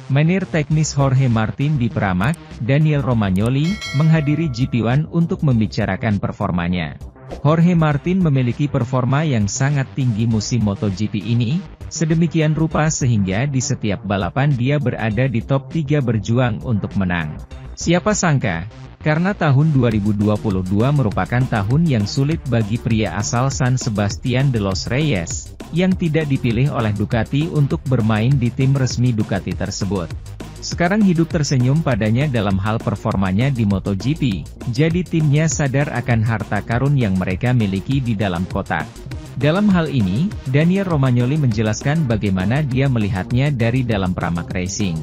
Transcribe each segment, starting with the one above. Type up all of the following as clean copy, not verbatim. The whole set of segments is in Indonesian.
Menir teknis Jorge Martin di Pramac, Daniel Romagnoli, menghadiri GP1 untuk membicarakan performanya. Jorge Martin memiliki performa yang sangat tinggi musim MotoGP ini, sedemikian rupa sehingga di setiap balapan dia berada di top 3 berjuang untuk menang. Siapa sangka, karena tahun 2022 merupakan tahun yang sulit bagi pria asal San Sebastian de los Reyes, yang tidak dipilih oleh Ducati untuk bermain di tim resmi Ducati tersebut. Sekarang hidup tersenyum padanya dalam hal performanya di MotoGP, jadi timnya sadar akan harta karun yang mereka miliki di dalam kotak. Dalam hal ini, Daniel Romagnoli menjelaskan bagaimana dia melihatnya dari dalam Pramac Racing.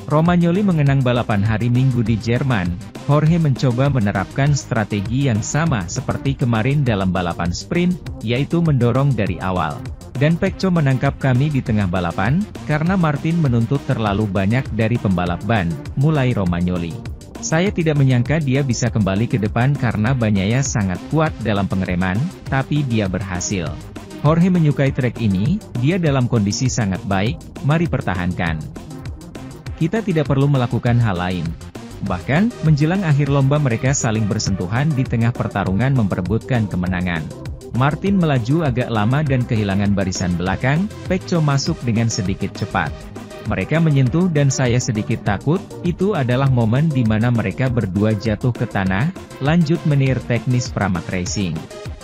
Romagnoli mengenang balapan hari Minggu di Jerman. Jorge mencoba menerapkan strategi yang sama seperti kemarin dalam balapan sprint, yaitu mendorong dari awal. Dan Pecco menangkap kami di tengah balapan, karena Martin menuntut terlalu banyak dari pembalap ban, mulai Romagnoli. Saya tidak menyangka dia bisa kembali ke depan karena Bagnaia sangat kuat dalam pengereman, tapi dia berhasil. Jorge menyukai trek ini, dia dalam kondisi sangat baik, mari pertahankan. Kita tidak perlu melakukan hal lain. Bahkan, menjelang akhir lomba mereka saling bersentuhan di tengah pertarungan memperebutkan kemenangan. Martin melaju agak lama dan kehilangan barisan belakang, Pecco masuk dengan sedikit cepat. Mereka menyentuh dan saya sedikit takut, itu adalah momen di mana mereka berdua jatuh ke tanah, lanjut menir teknis Pramac Racing.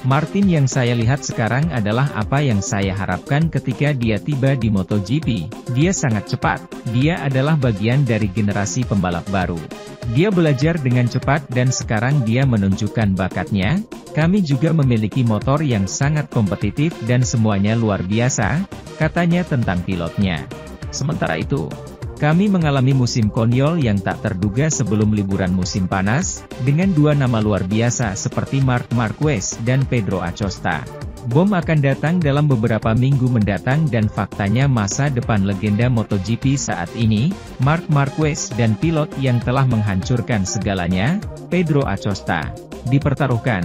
Martin yang saya lihat sekarang adalah apa yang saya harapkan ketika dia tiba di MotoGP, dia sangat cepat, dia adalah bagian dari generasi pembalap baru. Dia belajar dengan cepat dan sekarang dia menunjukkan bakatnya. Kami juga memiliki motor yang sangat kompetitif dan semuanya luar biasa, katanya tentang pilotnya. Sementara itu, kami mengalami musim konyol yang tak terduga sebelum liburan musim panas, dengan dua nama luar biasa seperti Marc Marquez dan Pedro Acosta. Bom akan datang dalam beberapa minggu mendatang dan faktanya masa depan legenda MotoGP saat ini, Marc Marquez dan pilot yang telah menghancurkan segalanya, Pedro Acosta, dipertaruhkan.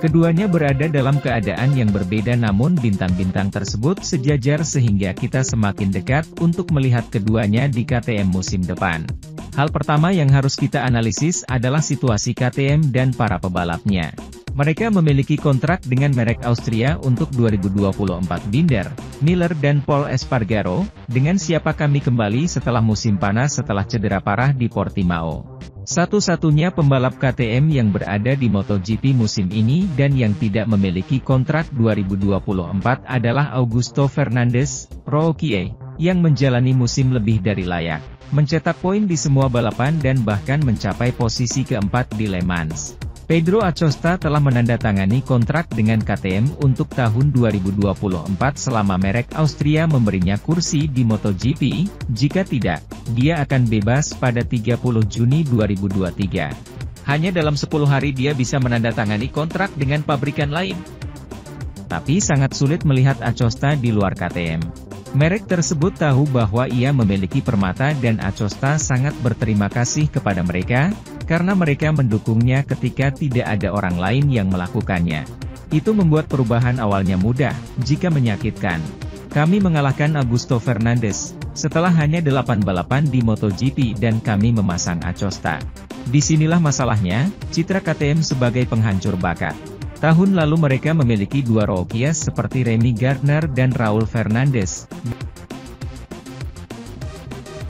Keduanya berada dalam keadaan yang berbeda namun bintang-bintang tersebut sejajar sehingga kita semakin dekat untuk melihat keduanya di KTM musim depan. Hal pertama yang harus kita analisis adalah situasi KTM dan para pebalapnya. Mereka memiliki kontrak dengan merek Austria untuk 2024 Binder, Miller dan Paul Espargaro, dengan siapa kami kembali setelah musim panas setelah cedera parah di Portimao. Satu-satunya pembalap KTM yang berada di MotoGP musim ini dan yang tidak memiliki kontrak 2024 adalah Augusto Fernandes, Rookie, yang menjalani musim lebih dari layak, mencetak poin di semua balapan dan bahkan mencapai posisi keempat di Le Mans. Pedro Acosta telah menandatangani kontrak dengan KTM untuk tahun 2024 selama merek Austria memberinya kursi di MotoGP, jika tidak, dia akan bebas pada 30 Juni 2023. Hanya dalam 10 hari dia bisa menandatangani kontrak dengan pabrikan lain. Tapi sangat sulit melihat Acosta di luar KTM. Merek tersebut tahu bahwa ia memiliki permata dan Acosta sangat berterima kasih kepada mereka, karena mereka mendukungnya ketika tidak ada orang lain yang melakukannya. Itu membuat perubahan awalnya mudah, jika menyakitkan. Kami mengalahkan Augusto Fernandes, setelah hanya 8 balapan di MotoGP dan kami memasang Acosta. Disinilah masalahnya, citra KTM sebagai penghancur bakat. Tahun lalu mereka memiliki dua rookies seperti Remy Gardner dan Raul Fernandez,